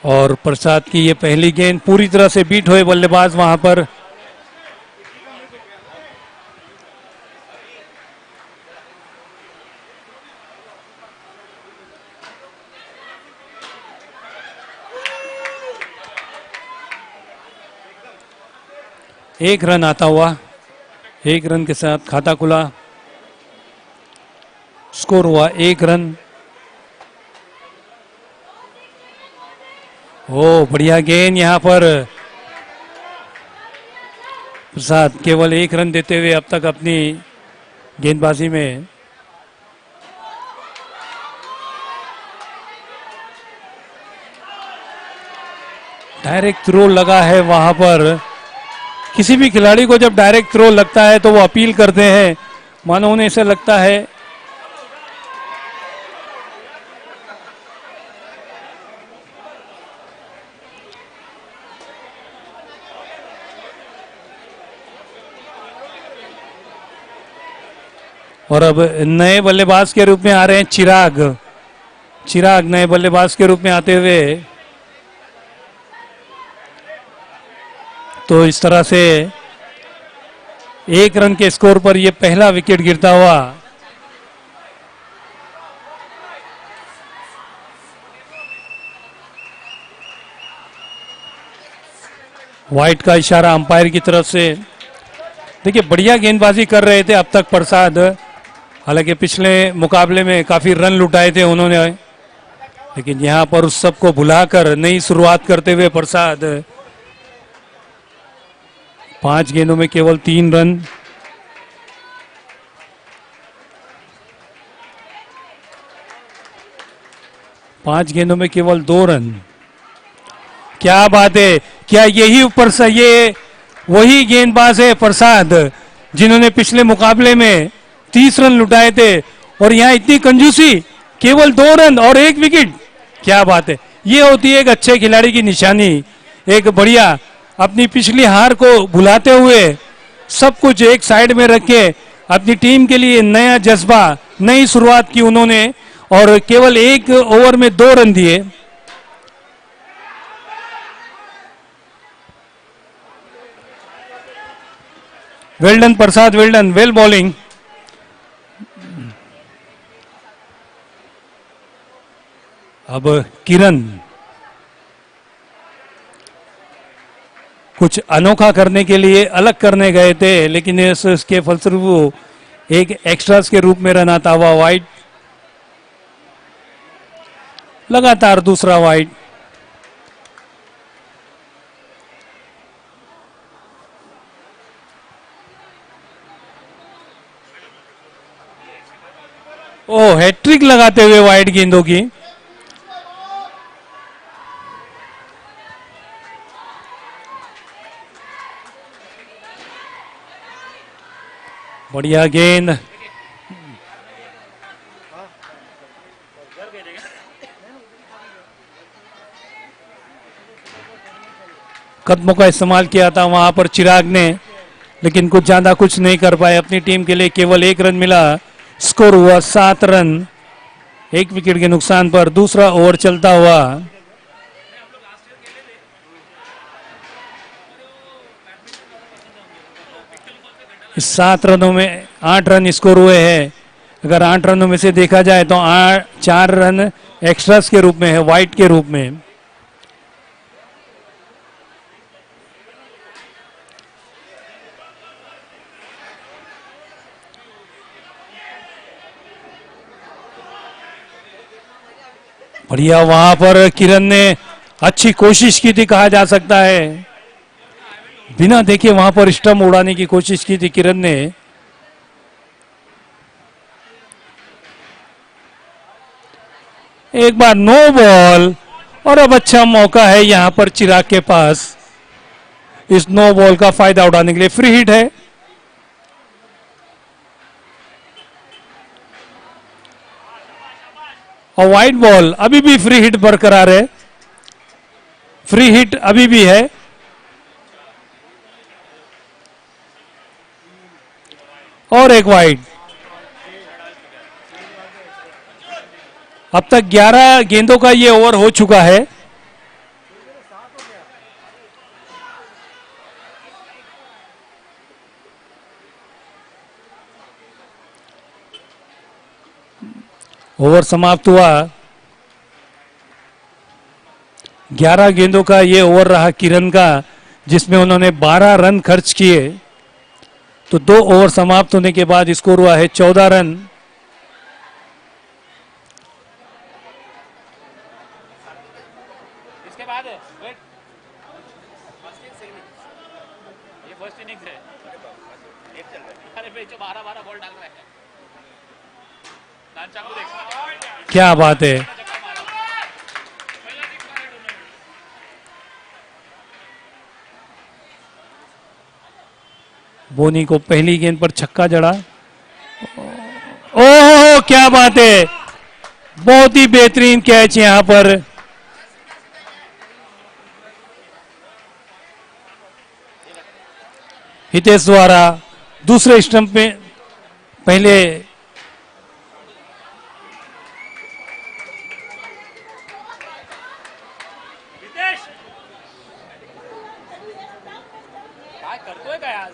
और प्रसाद की ये पहली गेंद पूरी तरह से बीट हुए बल्लेबाज वहां पर। एक रन आता हुआ, एक रन के साथ खाता खुला। स्कोर हुआ 1 रन। ओ बढ़िया गेंद यहां पर। प्रसाद केवल 1 रन देते हुए अब तक अपनी गेंदबाजी में। डायरेक्ट थ्रो लगा है वहां पर। किसी भी खिलाड़ी को जब डायरेक्ट थ्रो लगता है तो वो अपील करते हैं, मानो उन्हें ऐसा लगता है और अब नए बल्लेबाज के रूप में आ रहे हैं चिराग नए बल्लेबाज के रूप में आते हुए। तो इस तरह से 1 रन के स्कोर पर यह पहला विकेट गिरता हुआ। वाइट का इशारा अंपायर की तरफ से। देखिए बढ़िया गेंदबाजी कर रहे थे अब तक प्रसाद, हालांकि पिछले मुकाबले में काफी रन लुटाए थे उन्होंने, लेकिन यहां पर उस सब को भुलाकर नई शुरुआत करते हुए प्रसाद 5 गेंदों में केवल 3 रन। पांच गेंदों में केवल 2 रन। क्या बात है, क्या यही ऊपर से ये वही गेंदबाज है प्रसाद जिन्होंने पिछले मुकाबले में 30 रन लुटाए थे और यहां इतनी कंजूसी, केवल 2 रन और 1 विकेट। क्या बात है, ये होती है एक अच्छे खिलाड़ी की निशानी। एक बढ़िया अपनी पिछली हार को भुलाते हुए सब कुछ एक साइड में रख के अपनी टीम के लिए नया जज्बा, नई शुरुआत की उन्होंने और केवल 1 ओवर में 2 रन दिए। वेल डन प्रसाद, वेल डन, वेल बॉलिंग। अब किरण कुछ अनोखा करने के लिए अलग करने गए थे, लेकिन इसके फलस्वरूप एक एक्स्ट्रास के रूप में रन आता हुआ वाइड। लगातार दूसरा वाइड। ओ हैट्रिक लगाते हुए वाइड गेंदों की। बढ़िया गेंद। कदमों का इस्तेमाल किया था वहां पर चिराग ने, लेकिन कुछ ज्यादा कुछ नहीं कर पाए। अपनी टीम के लिए केवल 1 रन मिला। स्कोर हुआ 7 रन, 1 विकेट के नुकसान पर। दूसरा ओवर चलता हुआ। इस 7 रनों में 8 रन स्कोर हुए हैं। अगर 8 रनों में से देखा जाए तो 4 रन एक्स्ट्रास के रूप में है, वाइट के रूप में। बढ़िया वहां पर किरण ने अच्छी कोशिश की थी, कहा जा सकता है। बिना देखे वहां पर स्टंप उड़ाने की कोशिश की थी किरण ने। एक बार नो बॉल और अब अच्छा मौका है यहां पर चिराग के पास इस नो बॉल का फायदा उठाने के लिए। फ्री हिट है। और वाइड बॉल, अभी भी फ्री हिट बरकरार है। फ्री हिट अभी भी है। और एक वाइड। अब तक 11 गेंदों का ये ओवर हो चुका है। ओवर समाप्त हुआ। 11 गेंदों का ये ओवर रहा किरण का, जिसमें उन्होंने 12 रन खर्च किए। तो 2 ओवर समाप्त होने के बाद स्कोर हुआ है 14 रन। इसके बाद वेट, ये फर्स्ट इनिंग्स है। अरे भाई जो 12 बॉल डाल रहा है, नानचा को देख, क्या बात है, बोनी को पहली गेंद पर छक्का जड़ा। ओह क्या बात है, बहुत ही बेहतरीन कैच यहां पर। हितेश द्वारा दूसरे स्टंप में पहले काय करतोय काय आज?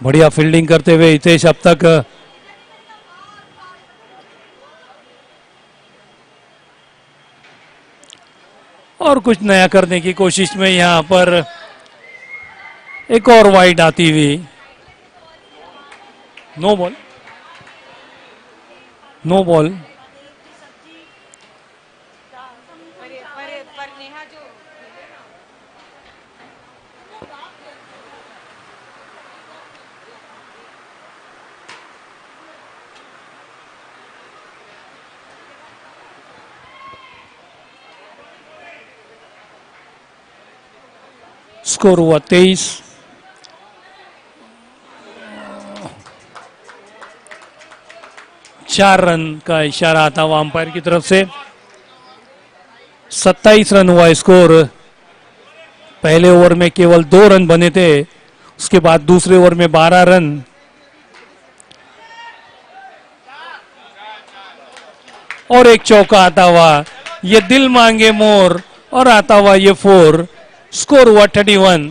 बढ़िया फील्डिंग करते हुए हितेश अब तक और कुछ नया करने की कोशिश में यहां पर एक और वाइड आती हुई। No ball, no ball. Score हुआ 23। चार रन का इशारा आता हुआ अंपायर की तरफ से। 27 रन हुआ स्कोर। पहले ओवर में केवल 2 रन बने थे, उसके बाद दूसरे ओवर में 12 रन। और एक चौका आता हुआ, ये दिल मांगे मोर, और आता हुआ ये 4। स्कोर हुआ 31।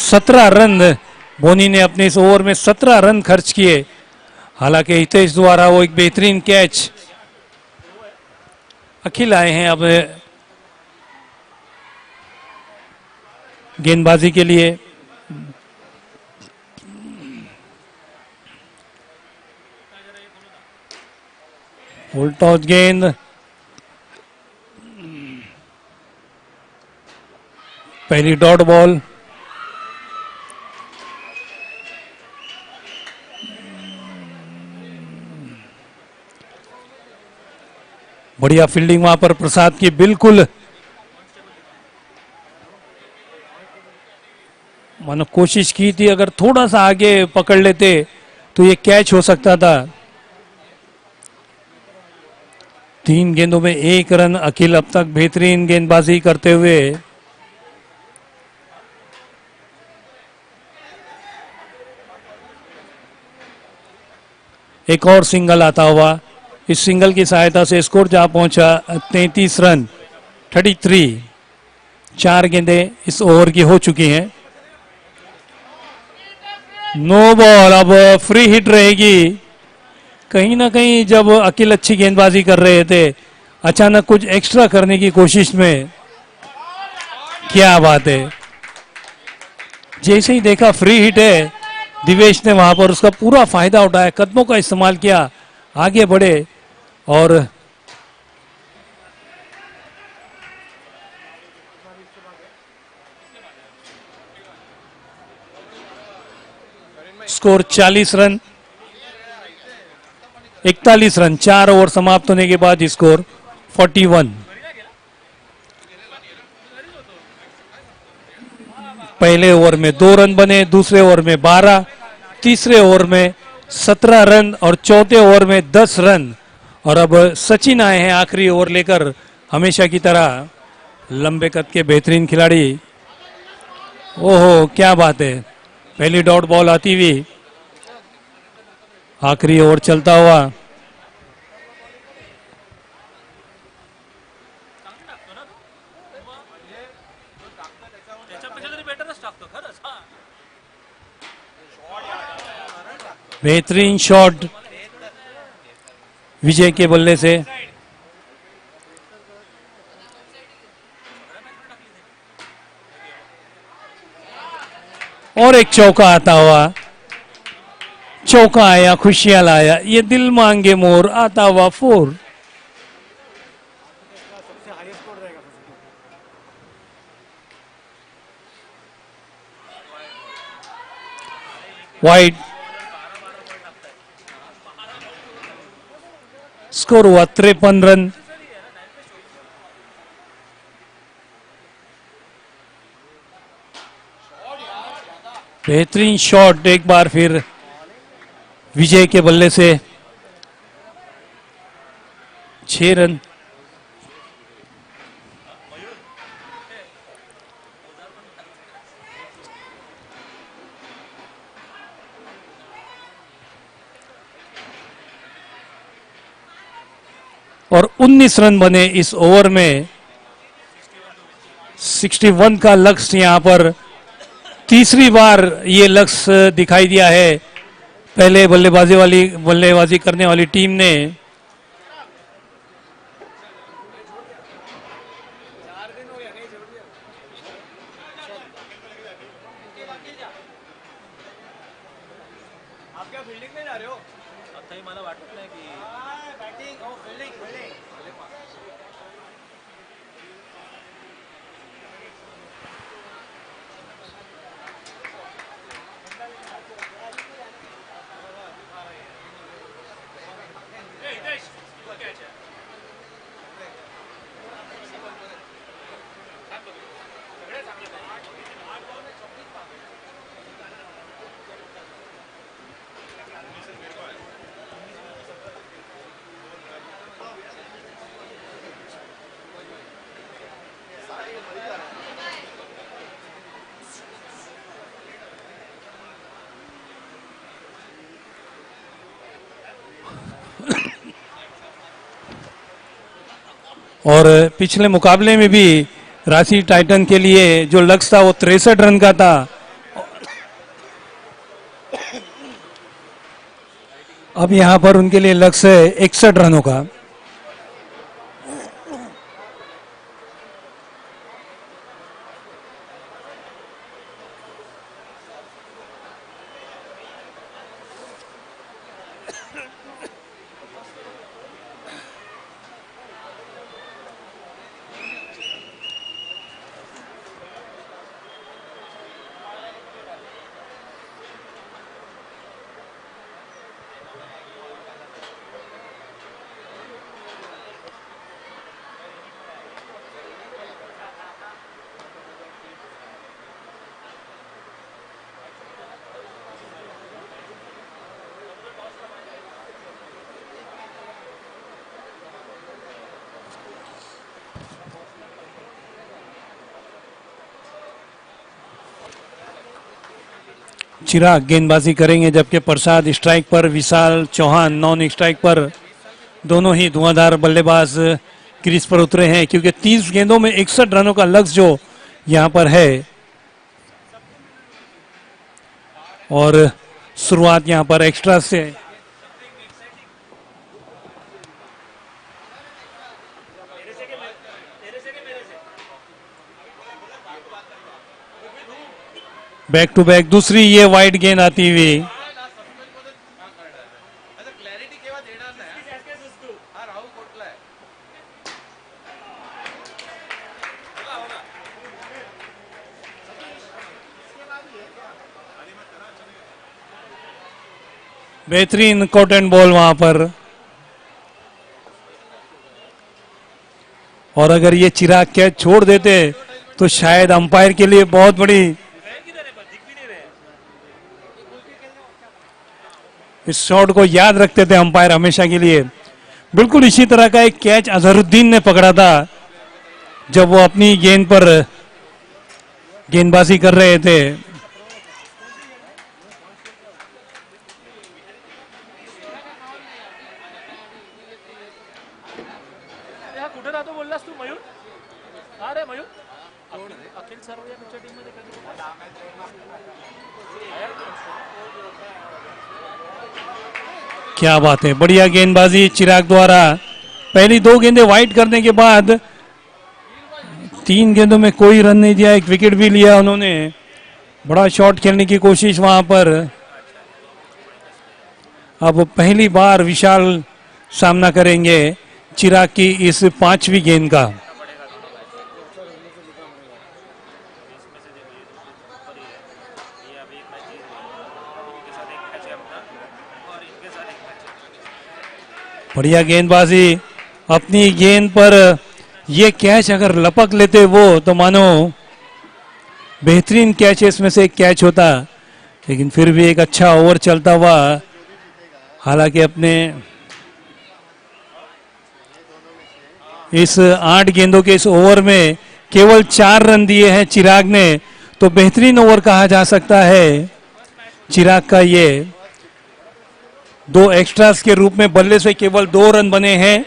17 रन बोनी ने अपने इस ओवर में 17 रन खर्च किए। हालांकि हितेश द्वारा वो एक बेहतरीन कैच। अखिल आए हैं अब गेंदबाजी के लिए। फुल टॉस गेंद, पहली डॉट बॉल। बढ़िया फील्डिंग वहां पर प्रसाद की, बिल्कुल मानो कोशिश की थी, अगर थोड़ा सा आगे पकड़ लेते तो ये कैच हो सकता था। 3 गेंदों में 1 रन। अखिल अब तक बेहतरीन गेंदबाजी करते हुए। एक और सिंगल आता हुआ। इस सिंगल की सहायता से स्कोर जा पहुंचा 33 रन, 33। 4 गेंदें इस ओवर की हो चुकी हैं। नो बॉल, अब फ्री हिट रहेगी। कहीं ना कहीं जब अखिल अच्छी गेंदबाजी कर रहे थे, अचानक कुछ एक्स्ट्रा करने की कोशिश में। क्या बात है, जैसे ही देखा फ्री हिट है, दिवेश ने वहां पर उसका पूरा फायदा उठाया, कदमों का इस्तेमाल किया, आगे बढ़े और स्कोर 40 रन, 41 रन। 4 ओवर समाप्त होने के बाद स्कोर 41। पहले ओवर में 2 रन बने, दूसरे ओवर में 12, तीसरे ओवर में 17 रन और चौथे ओवर में 10 रन। और अब सचिन आए हैं आखिरी ओवर लेकर, हमेशा की तरह लंबे कद के बेहतरीन खिलाड़ी। ओहो क्या बात है, पहली डॉट बॉल आती हुई, आखिरी ओवर चलता हुआ। बेहतरीन शॉट विजय के बल्ले से। और एक चौका आता हुआ, चौका आया, खुशियां लाया, ये दिल मांगे मोर आता हुआ 4। वाइड स्कोर हुआ 53 रन। बेहतरीन शॉट एक बार फिर विजय के बल्ले से। 6 रन। और 19 रन बने इस ओवर में। 61 का लक्ष्य यहां पर तीसरी बार ये लक्ष्य दिखाई दिया है पहले बल्लेबाजी करने वाली टीम ने। और पिछले मुकाबले में भी रांची टाइटन के लिए जो लक्ष्य था वो 63 रन का था। अब यहां पर उनके लिए लक्ष्य है 61 रनों का। चिराग गेंदबाजी करेंगे जबकि प्रसाद स्ट्राइक पर, विशाल चौहान नॉन स्ट्राइक पर। दोनों ही धुआंधार बल्लेबाज क्रीज पर उतरे हैं क्योंकि 30 गेंदों में 61 रनों का लक्ष्य जो यहां पर है। और शुरुआत यहां पर एक्स्ट्रा से। बैक टू बैक दूसरी ये वाइड गेंद आती हुई। बेहतरीन कॉटन बॉल वहां पर। और अगर ये चिराग कैच छोड़ देते तो शायद अंपायर के लिए बहुत बड़ी, इस शॉट को याद रखते थे अंपायर हमेशा के लिए। बिल्कुल इसी तरह का एक कैच अजहरुद्दीन ने पकड़ा था जब वो अपनी गेंद पर गेंदबाजी कर रहे थे। कुठे राहतो बोललास तू? मयूर? अरे मयूर अखिल सर्व या तुमच्या टीम मध्ये क्या बात है, बढ़िया गेंदबाजी चिराग द्वारा। पहली 2 गेंदें वाइड करने के बाद 3 गेंदों में कोई रन नहीं दिया, एक विकेट भी लिया उन्होंने। बड़ा शॉट खेलने की कोशिश वहां पर। अब पहली बार विशाल सामना करेंगे चिराग की इस 5वीं गेंद का। बढ़िया गेंदबाजी, अपनी गेंद पर ये कैच अगर लपक लेते वो तो मानो बेहतरीन कैचेस में से एक कैच होता। लेकिन फिर भी एक अच्छा ओवर चलता हुआ, हालांकि अपने इस 8 गेंदों के इस ओवर में केवल 4 रन दिए हैं चिराग ने, तो बेहतरीन ओवर कहा जा सकता है चिराग का ये। 2 एक्स्ट्रास के रूप में बल्ले से केवल 2 रन बने हैं।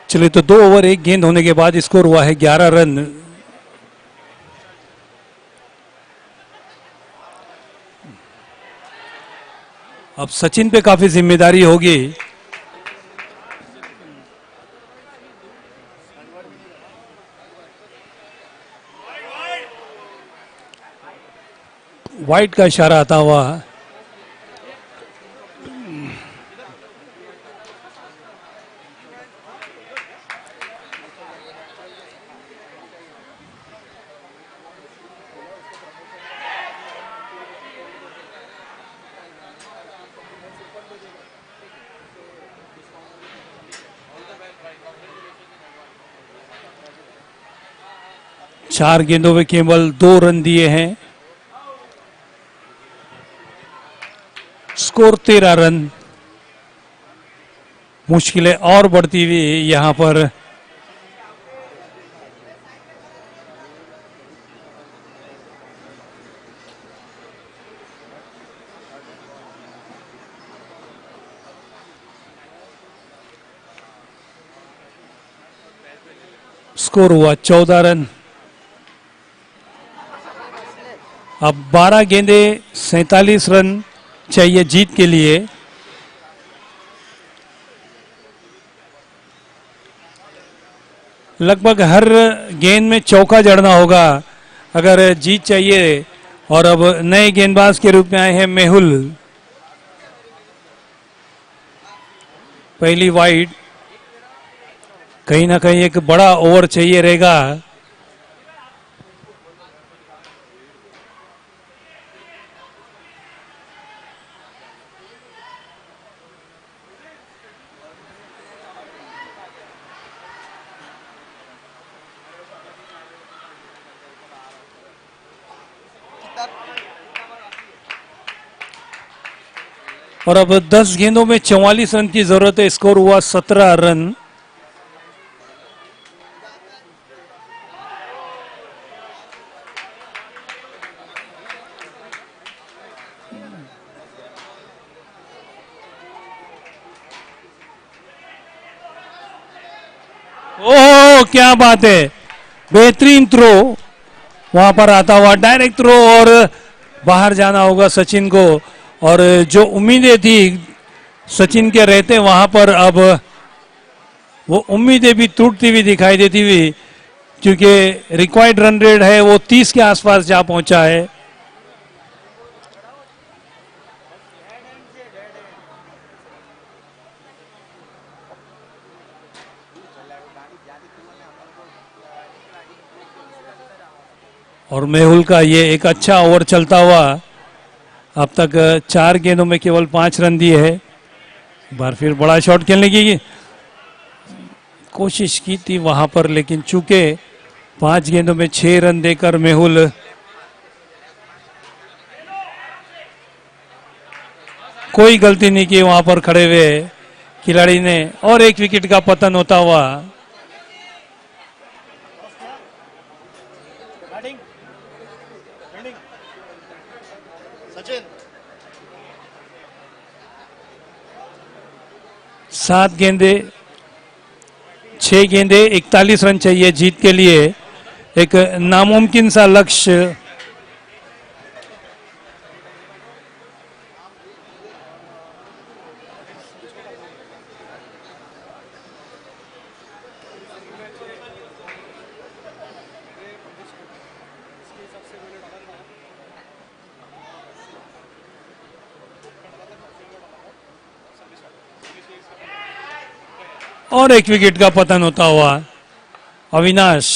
चलिए, तो 2 ओवर 1 गेंद होने के बाद स्कोर हुआ है 11 रन। अब सचिन पे काफी जिम्मेदारी होगी। वाइड का इशारा आता हुआ। चार गेंदों में केवल 2 रन दिए हैं, स्कोर 13 रन। मुश्किलें और बढ़ती हुई यहां पर। स्कोर हुआ 14 रन। अब 12 गेंदे 47 रन चाहिए जीत के लिए। लगभग हर गेंद में चौका जड़ना होगा अगर जीत चाहिए। और अब नए गेंदबाज के रूप में आए हैं मेहुल। पहली वाइड, कहीं ना कहीं एक बड़ा ओवर चाहिए रहेगा। और अब 10 गेंदों में 44 रन की जरूरत है। स्कोर हुआ 17 रन। ओह क्या बात है, बेहतरीन थ्रो वहां पर आता हुआ, डायरेक्ट थ्रो और बाहर जाना होगा सचिन को। और जो उम्मीदें थी सचिन के रहते वहां पर, अब वो उम्मीदें भी टूटती हुई दिखाई देती हुई, क्योंकि रिक्वायर्ड रन रेट है वो 30 के आसपास जा पहुंचा है। और मेहुल का ये एक अच्छा ओवर चलता हुआ, अब तक 4 गेंदों में केवल 5 रन दिए है। एक बार फिर बड़ा शॉट खेलने की कोशिश की थी वहां पर, लेकिन चूंकि 5 गेंदों में 6 रन देकर मेहुल कोई गलती नहीं की वहां पर खड़े हुए खिलाड़ी ने। और एक विकेट का पतन होता हुआ। सचिन 7 गेंदे 6 गेंदे 41 रन चाहिए जीत के लिए। एक नामुमकिन सा लक्ष्य। और एक विकेट का पतन होता हुआ। अविनाश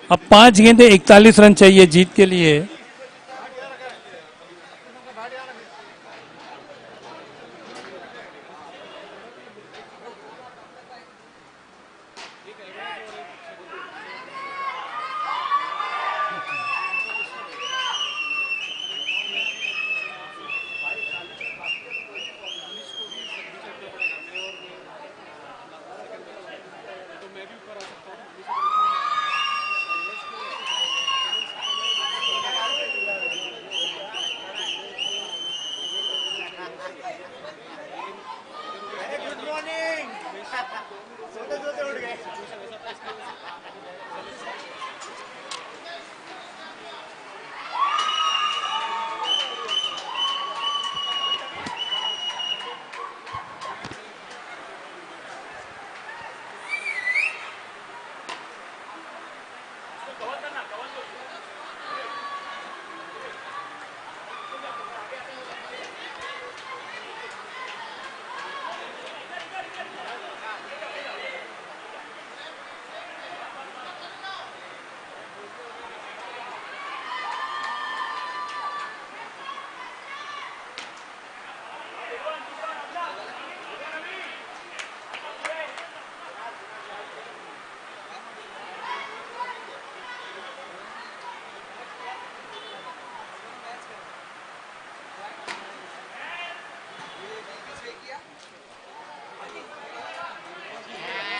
अब 5 गेंदे 41 रन चाहिए जीत के लिए।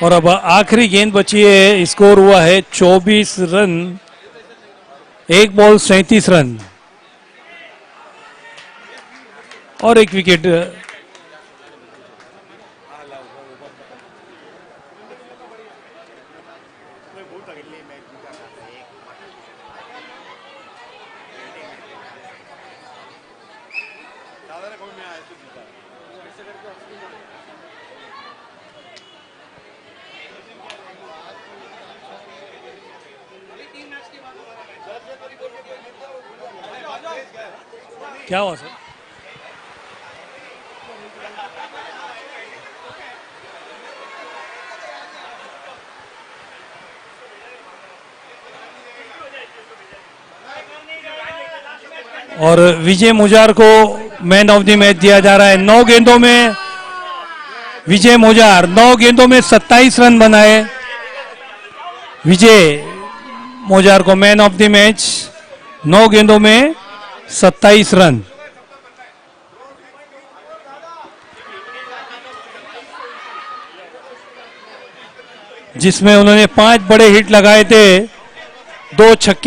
और अब आखिरी गेंद बची है। स्कोर हुआ है 24 रन। एक बॉल 37 रन और एक विकेट। क्या हुआ सर? और विजय मुजार को मैन ऑफ द मैच दिया जा रहा है। 9 गेंदों में विजय मुजार 9 गेंदों में 27 रन बनाए। विजय मुजार को मैन ऑफ द मैच, 9 गेंदों में 27 रन। जिसमें उन्होंने 5 बड़े हिट लगाए थे, 2 छक्के